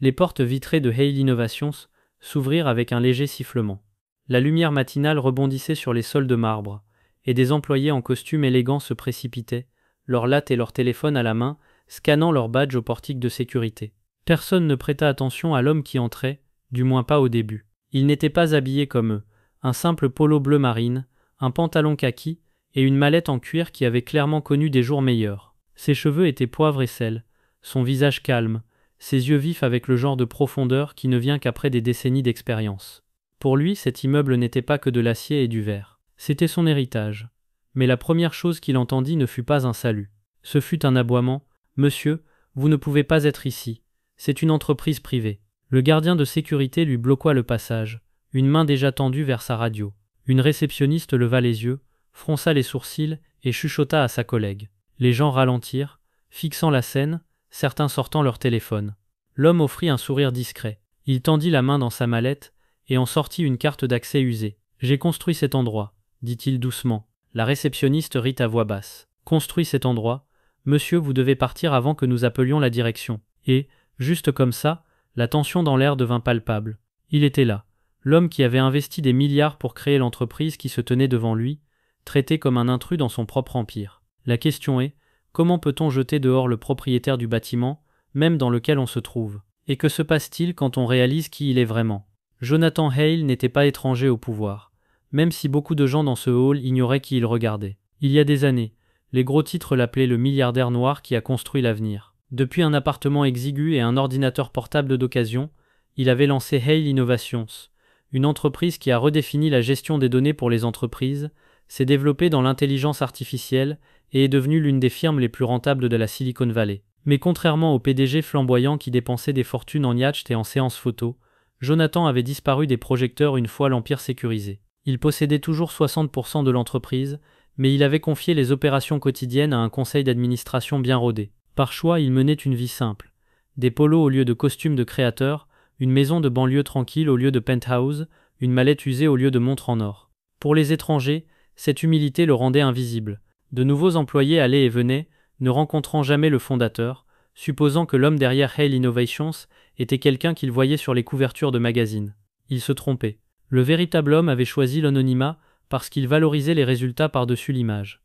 Les portes vitrées de Hale Innovations s'ouvrirent avec un léger sifflement. La lumière matinale rebondissait sur les sols de marbre, et des employés en costume élégant se précipitaient, leurs lattes et leurs téléphones à la main, scannant leurs badges au portique de sécurité. Personne ne prêta attention à l'homme qui entrait, du moins pas au début. Il n'était pas habillé comme eux, un simple polo bleu marine, un pantalon kaki et une mallette en cuir qui avait clairement connu des jours meilleurs. Ses cheveux étaient poivre et sel, son visage calme, ses yeux vifs avec le genre de profondeur qui ne vient qu'après des décennies d'expérience. Pour lui, cet immeuble n'était pas que de l'acier et du verre. C'était son héritage. Mais la première chose qu'il entendit ne fut pas un salut. Ce fut un aboiement. « Monsieur, vous ne pouvez pas être ici. C'est une entreprise privée. » Le gardien de sécurité lui bloqua le passage, une main déjà tendue vers sa radio. Une réceptionniste leva les yeux, fronça les sourcils et chuchota à sa collègue. Les gens ralentirent, fixant la scène, certains sortant leur téléphone. L'homme offrit un sourire discret. Il tendit la main dans sa mallette et en sortit une carte d'accès usée. « J'ai construit cet endroit, » dit-il doucement. La réceptionniste rit à voix basse. « Construit cet endroit ? Monsieur, vous devez partir avant que nous appelions la direction. » Et, juste comme ça, la tension dans l'air devint palpable. Il était là, l'homme qui avait investi des milliards pour créer l'entreprise qui se tenait devant lui, traité comme un intrus dans son propre empire. La question est, comment peut-on jeter dehors le propriétaire du bâtiment, même dans lequel on se trouve? Et que se passe-t-il quand on réalise qui il est vraiment? Jonathan Hale n'était pas étranger au pouvoir, même si beaucoup de gens dans ce hall ignoraient qui il regardait. Il y a des années, les gros titres l'appelaient le milliardaire noir qui a construit l'avenir. Depuis un appartement exigu et un ordinateur portable d'occasion, il avait lancé Hale Innovations, une entreprise qui a redéfini la gestion des données pour les entreprises, s'est développée dans l'intelligence artificielle et est devenue l'une des firmes les plus rentables de la Silicon Valley. Mais contrairement au PDG flamboyant qui dépensait des fortunes en yachts et en séances photos, Jonathan avait disparu des projecteurs une fois l'empire sécurisé. Il possédait toujours 60% de l'entreprise, mais il avait confié les opérations quotidiennes à un conseil d'administration bien rodé. Par choix, il menait une vie simple. Des polos au lieu de costumes de créateur, une maison de banlieue tranquille au lieu de penthouse, une mallette usée au lieu de montre en or. Pour les étrangers, cette humilité le rendait invisible. De nouveaux employés allaient et venaient, ne rencontrant jamais le fondateur, supposant que l'homme derrière Hale Innovations était quelqu'un qu'ils voyaient sur les couvertures de magazines. Ils se trompaient. Le véritable homme avait choisi l'anonymat parce qu'il valorisait les résultats par-dessus l'image.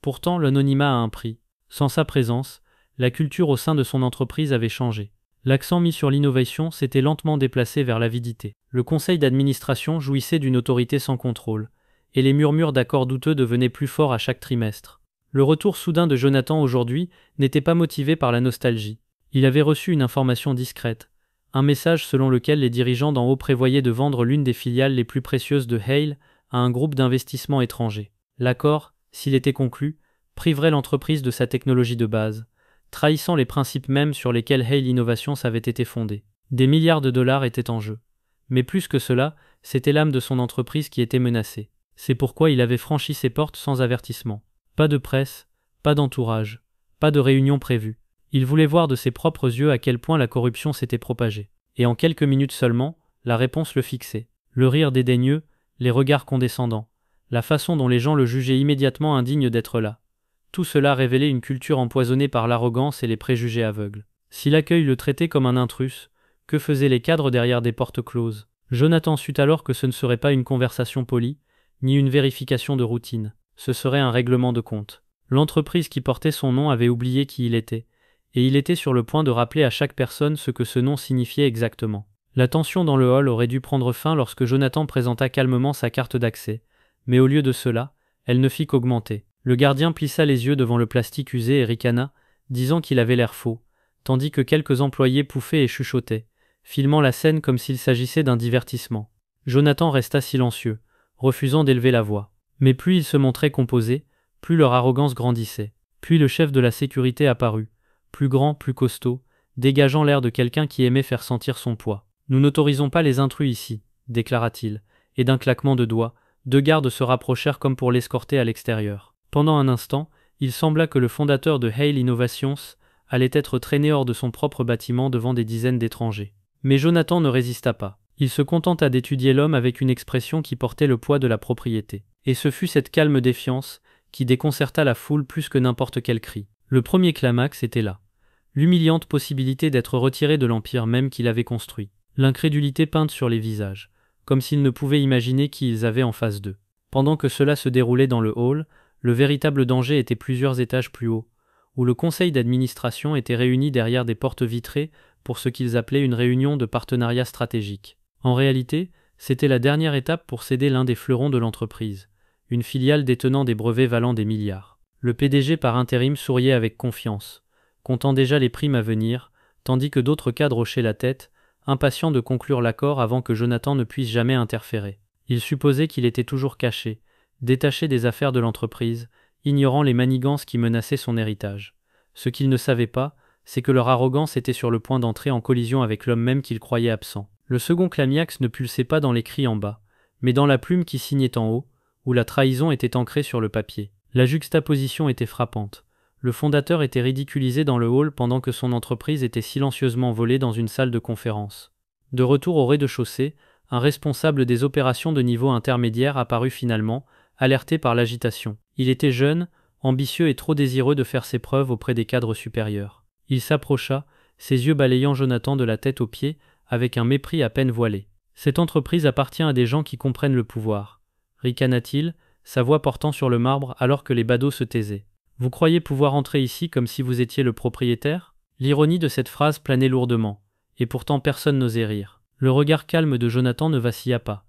Pourtant, l'anonymat a un prix. Sans sa présence, la culture au sein de son entreprise avait changé. L'accent mis sur l'innovation s'était lentement déplacé vers l'avidité. Le conseil d'administration jouissait d'une autorité sans contrôle, et les murmures d'accords douteux devenaient plus forts à chaque trimestre. Le retour soudain de Jonathan aujourd'hui n'était pas motivé par la nostalgie. Il avait reçu une information discrète, un message selon lequel les dirigeants d'en haut prévoyaient de vendre l'une des filiales les plus précieuses de Hale à un groupe d'investissement étranger. L'accord, s'il était conclu, priverait l'entreprise de sa technologie de base, trahissant les principes mêmes sur lesquels Hale Innovations avait été fondée. Des milliards de dollars étaient en jeu. Mais plus que cela, c'était l'âme de son entreprise qui était menacée. C'est pourquoi il avait franchi ses portes sans avertissement. Pas de presse, pas d'entourage, pas de réunion prévue. Il voulait voir de ses propres yeux à quel point la corruption s'était propagée. Et en quelques minutes seulement, la réponse le fixait. Le rire dédaigneux, les regards condescendants, la façon dont les gens le jugeaient immédiatement indigne d'être là. Tout cela révélait une culture empoisonnée par l'arrogance et les préjugés aveugles. Si l'accueil le traitait comme un intrus, que faisaient les cadres derrière des portes closes? Jonathan sut alors que ce ne serait pas une conversation polie, ni une vérification de routine. Ce serait un règlement de compte. L'entreprise qui portait son nom avait oublié qui il était, et il était sur le point de rappeler à chaque personne ce que ce nom signifiait exactement. La tension dans le hall aurait dû prendre fin lorsque Jonathan présenta calmement sa carte d'accès, mais au lieu de cela, elle ne fit qu'augmenter. Le gardien plissa les yeux devant le plastique usé et ricana, disant qu'il avait l'air faux, tandis que quelques employés pouffaient et chuchotaient, filmant la scène comme s'il s'agissait d'un divertissement. Jonathan resta silencieux, refusant d'élever la voix. Mais plus ils se montraient composés, plus leur arrogance grandissait. Puis le chef de la sécurité apparut, plus grand, plus costaud, dégageant l'air de quelqu'un qui aimait faire sentir son poids. « Nous n'autorisons pas les intrus ici, » déclara-t-il, et d'un claquement de doigts, 2 gardes se rapprochèrent comme pour l'escorter à l'extérieur. Pendant un instant, il sembla que le fondateur de Hale Innovations allait être traîné hors de son propre bâtiment devant des dizaines d'étrangers. Mais Jonathan ne résista pas. Il se contenta d'étudier l'homme avec une expression qui portait le poids de la propriété. Et ce fut cette calme défiance qui déconcerta la foule plus que n'importe quel cri. Le premier climax était là. l'humiliante possibilité d'être retiré de l'empire même qu'il avait construit. L'incrédulité peinte sur les visages, comme s'ils ne pouvaient imaginer qui ils avaient en face d'eux. Pendant que cela se déroulait dans le hall, le véritable danger était plusieurs étages plus haut, où le conseil d'administration était réuni derrière des portes vitrées pour ce qu'ils appelaient une réunion de partenariat stratégique. En réalité, c'était la dernière étape pour céder l'un des fleurons de l'entreprise, une filiale détenant des brevets valant des milliards. Le PDG par intérim souriait avec confiance, comptant déjà les primes à venir, tandis que d'autres cadres hochaient la tête, impatients de conclure l'accord avant que Jonathan ne puisse jamais interférer. Il supposait qu'il était toujours caché, détaché des affaires de l'entreprise, ignorant les manigances qui menaçaient son héritage. Ce qu'il ne savait pas, c'est que leur arrogance était sur le point d'entrer en collision avec l'homme même qu'il croyait absent. Le second climax ne pulsait pas dans les cris en bas, mais dans la plume qui signait en haut, où la trahison était ancrée sur le papier. La juxtaposition était frappante. Le fondateur était ridiculisé dans le hall pendant que son entreprise était silencieusement volée dans une salle de conférence. De retour au rez-de-chaussée, un responsable des opérations de niveau intermédiaire apparut finalement, alerté par l'agitation. Il était jeune, ambitieux et trop désireux de faire ses preuves auprès des cadres supérieurs. Il s'approcha, ses yeux balayant Jonathan de la tête aux pieds, avec un mépris à peine voilé. « Cette entreprise appartient à des gens qui comprennent le pouvoir », ricana-t-il, sa voix portant sur le marbre alors que les badauds se taisaient. « Vous croyez pouvoir entrer ici comme si vous étiez le propriétaire ?» L'ironie de cette phrase planait lourdement, et pourtant personne n'osait rire. Le regard calme de Jonathan ne vacilla pas.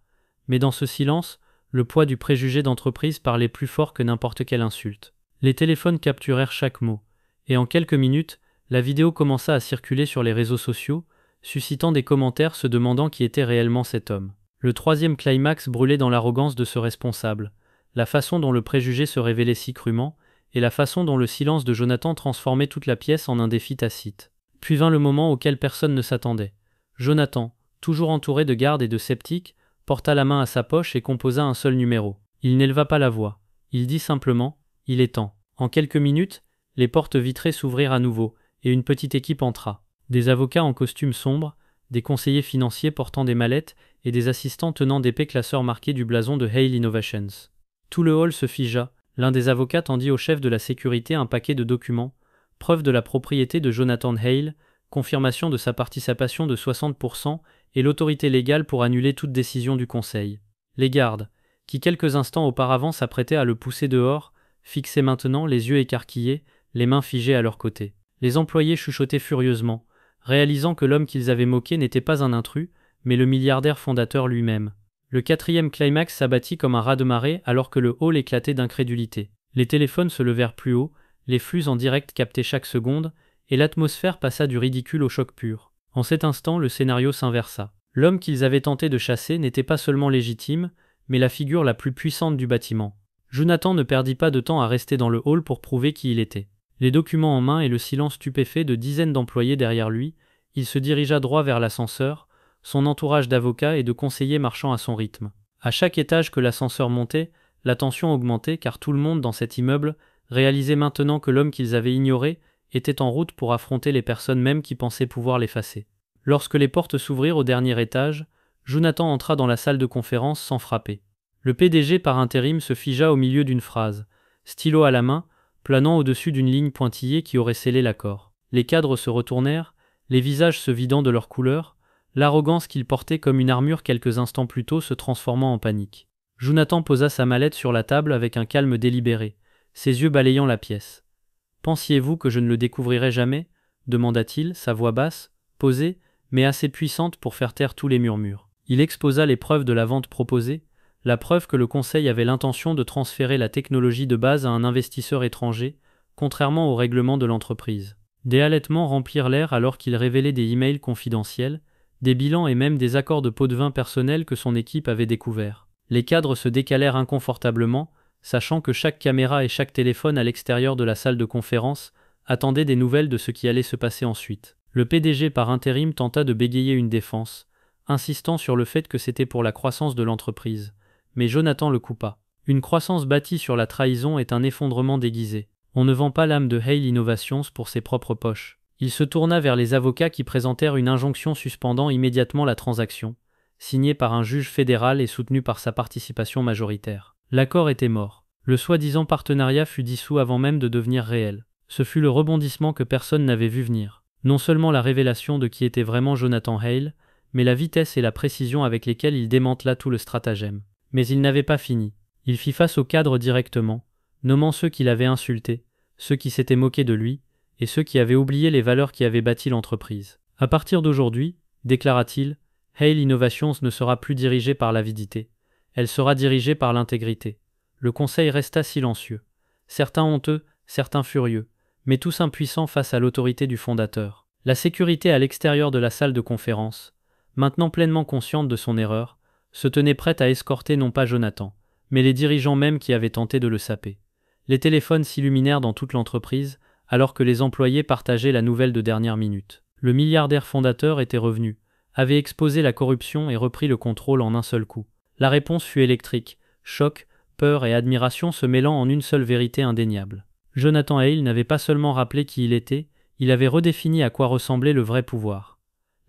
Mais dans ce silence, le poids du préjugé d'entreprise parlait plus fort que n'importe quelle insulte. Les téléphones capturèrent chaque mot, et en quelques minutes, la vidéo commença à circuler sur les réseaux sociaux, suscitant des commentaires se demandant qui était réellement cet homme. Le troisième climax brûlait dans l'arrogance de ce responsable, la façon dont le préjugé se révélait si crûment, et la façon dont le silence de Jonathan transformait toute la pièce en un défi tacite. Puis vint le moment auquel personne ne s'attendait. Jonathan, toujours entouré de gardes et de sceptiques, porta la main à sa poche et composa un seul numéro. Il n'éleva pas la voix. Il dit simplement « Il est temps ». En quelques minutes, les portes vitrées s'ouvrirent à nouveau, et une petite équipe entra. Des avocats en costume sombre, des conseillers financiers portant des mallettes et des assistants tenant d'épais classeurs marqués du blason de Hale Innovations. Tout le hall se figea. L'un des avocats tendit au chef de la sécurité un paquet de documents, preuve de la propriété de Jonathan Hale, confirmation de sa participation de 60% et l'autorité légale pour annuler toute décision du conseil. Les gardes, qui quelques instants auparavant s'apprêtaient à le pousser dehors, fixaient maintenant les yeux écarquillés, les mains figées à leur côté. Les employés chuchotaient furieusement, réalisant que l'homme qu'ils avaient moqué n'était pas un intrus, mais le milliardaire fondateur lui-même. Le quatrième climax s'abattit comme un raz-de-marée alors que le hall éclatait d'incrédulité. Les téléphones se levèrent plus haut, les flux en direct captaient chaque seconde, et l'atmosphère passa du ridicule au choc pur. En cet instant, le scénario s'inversa. L'homme qu'ils avaient tenté de chasser n'était pas seulement légitime, mais la figure la plus puissante du bâtiment. Jonathan ne perdit pas de temps à rester dans le hall pour prouver qui il était. Les documents en main et le silence stupéfait de dizaines d'employés derrière lui, il se dirigea droit vers l'ascenseur, son entourage d'avocats et de conseillers marchant à son rythme. À chaque étage que l'ascenseur montait, la tension augmentait car tout le monde dans cet immeuble réalisait maintenant que l'homme qu'ils avaient ignoré était en route pour affronter les personnes mêmes qui pensaient pouvoir l'effacer. Lorsque les portes s'ouvrirent au dernier étage, Jonathan entra dans la salle de conférence sans frapper. Le PDG par intérim se figea au milieu d'une phrase, stylo à la main, planant au-dessus d'une ligne pointillée qui aurait scellé l'accord. Les cadres se retournèrent, les visages se vidant de leur couleur, l'arrogance qu'ils portaient comme une armure quelques instants plus tôt se transformant en panique. Jonathan posa sa mallette sur la table avec un calme délibéré, ses yeux balayant la pièce. « Pensiez-vous que je ne le découvrirais jamais » demanda-t-il, sa voix basse, posée, mais assez puissante pour faire taire tous les murmures. Il exposa les preuves de la vente proposée, la preuve que le conseil avait l'intention de transférer la technologie de base à un investisseur étranger, contrairement au règlement de l'entreprise. Des halètements remplirent l'air alors qu'il révélait des emails confidentiels, des bilans et même des accords de pots de vin personnels que son équipe avait découverts. Les cadres se décalèrent inconfortablement, sachant que chaque caméra et chaque téléphone à l'extérieur de la salle de conférence attendaient des nouvelles de ce qui allait se passer ensuite. Le PDG par intérim tenta de bégayer une défense, insistant sur le fait que c'était pour la croissance de l'entreprise. Mais Jonathan le coupa. Une croissance bâtie sur la trahison est un effondrement déguisé. On ne vend pas l'âme de Hale Innovations pour ses propres poches. Il se tourna vers les avocats qui présentèrent une injonction suspendant immédiatement la transaction, signée par un juge fédéral et soutenue par sa participation majoritaire. L'accord était mort. Le soi-disant partenariat fut dissous avant même de devenir réel. Ce fut le rebondissement que personne n'avait vu venir. Non seulement la révélation de qui était vraiment Jonathan Hale, mais la vitesse et la précision avec lesquelles il démantela tout le stratagème. Mais il n'avait pas fini. Il fit face au cadre directement, nommant ceux qui l'avaient insulté, ceux qui s'étaient moqués de lui, et ceux qui avaient oublié les valeurs qui avaient bâti l'entreprise. À partir d'aujourd'hui, déclara-t-il, Hale Innovations ne sera plus dirigée par l'avidité. Elle sera dirigée par l'intégrité. Le conseil resta silencieux. Certains honteux, certains furieux, mais tous impuissants face à l'autorité du fondateur. La sécurité à l'extérieur de la salle de conférence, maintenant pleinement consciente de son erreur, se tenait prête à escorter non pas Jonathan, mais les dirigeants même qui avaient tenté de le saper. Les téléphones s'illuminèrent dans toute l'entreprise, alors que les employés partageaient la nouvelle de dernière minute. Le milliardaire fondateur était revenu, avait exposé la corruption et repris le contrôle en un seul coup. La réponse fut électrique, choc, peur et admiration se mêlant en une seule vérité indéniable. Jonathan Hale n'avait pas seulement rappelé qui il était, il avait redéfini à quoi ressemblait le vrai pouvoir.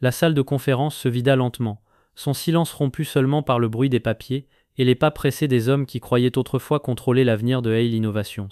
La salle de conférence se vida lentement, son silence rompu seulement par le bruit des papiers et les pas pressés des hommes qui croyaient autrefois contrôler l'avenir de Hale Innovations.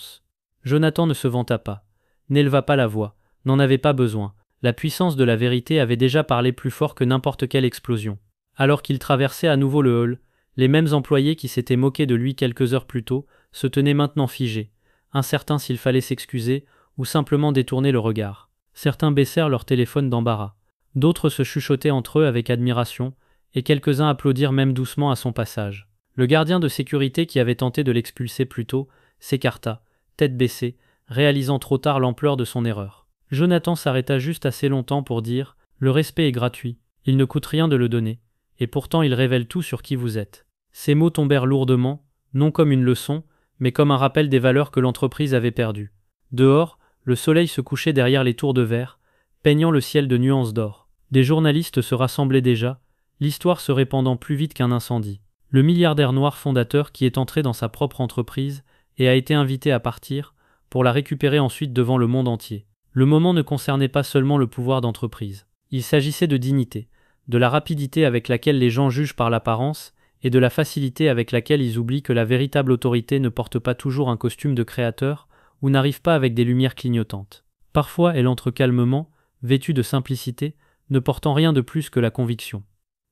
Jonathan ne se vanta pas, n'éleva pas la voix, n'en avait pas besoin. La puissance de la vérité avait déjà parlé plus fort que n'importe quelle explosion. Alors qu'il traversait à nouveau le hall, les mêmes employés qui s'étaient moqués de lui quelques heures plus tôt se tenaient maintenant figés, incertains s'il fallait s'excuser ou simplement détourner le regard. Certains baissèrent leur téléphone d'embarras. D'autres se chuchotaient entre eux avec admiration, et quelques-uns applaudirent même doucement à son passage. Le gardien de sécurité qui avait tenté de l'expulser plus tôt s'écarta, tête baissée, réalisant trop tard l'ampleur de son erreur. Jonathan s'arrêta juste assez longtemps pour dire « Le respect est gratuit, il ne coûte rien de le donner, et pourtant il révèle tout sur qui vous êtes. » Ces mots tombèrent lourdement, non comme une leçon, mais comme un rappel des valeurs que l'entreprise avait perdues. Dehors, le soleil se couchait derrière les tours de verre, peignant le ciel de nuances d'or. Des journalistes se rassemblaient déjà, l'histoire se répandant plus vite qu'un incendie. Le milliardaire noir fondateur qui est entré dans sa propre entreprise et a été invité à partir, pour la récupérer ensuite devant le monde entier. Le moment ne concernait pas seulement le pouvoir d'entreprise. Il s'agissait de dignité, de la rapidité avec laquelle les gens jugent par l'apparence, et de la facilité avec laquelle ils oublient que la véritable autorité ne porte pas toujours un costume de créateur, ou n'arrive pas avec des lumières clignotantes. Parfois elle entre calmement, vêtue de simplicité, ne portant rien de plus que la conviction.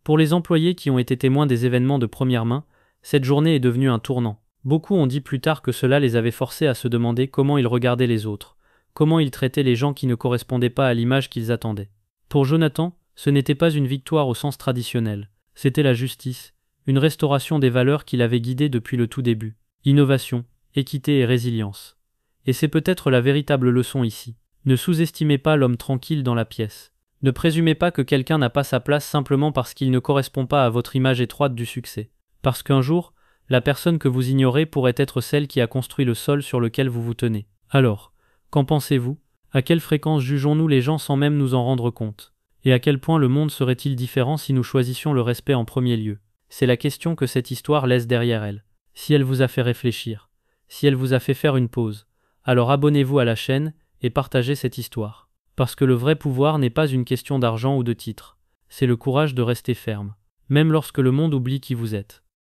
Pour les employés qui ont été témoins des événements de première main, cette journée est devenue un tournant. Beaucoup ont dit plus tard que cela les avait forcés à se demander comment ils regardaient les autres, comment ils traitaient les gens qui ne correspondaient pas à l'image qu'ils attendaient. Pour Jonathan, ce n'était pas une victoire au sens traditionnel, c'était la justice, une restauration des valeurs qui l'avaient guidé depuis le tout début. Innovation, équité et résilience. Et c'est peut-être la véritable leçon ici. Ne sous-estimez pas l'homme tranquille dans la pièce. Ne présumez pas que quelqu'un n'a pas sa place simplement parce qu'il ne correspond pas à votre image étroite du succès. Parce qu'un jour, la personne que vous ignorez pourrait être celle qui a construit le sol sur lequel vous vous tenez. Alors, qu'en pensez-vous? À quelle fréquence jugeons-nous les gens sans même nous en rendre compte? Et à quel point le monde serait-il différent si nous choisissions le respect en premier lieu? C'est la question que cette histoire laisse derrière elle. Si elle vous a fait réfléchir, si elle vous a fait faire une pause, alors abonnez-vous à la chaîne et partagez cette histoire. Parce que le vrai pouvoir n'est pas une question d'argent ou de titre, c'est le courage de rester ferme, même lorsque le monde oublie qui vous êtes.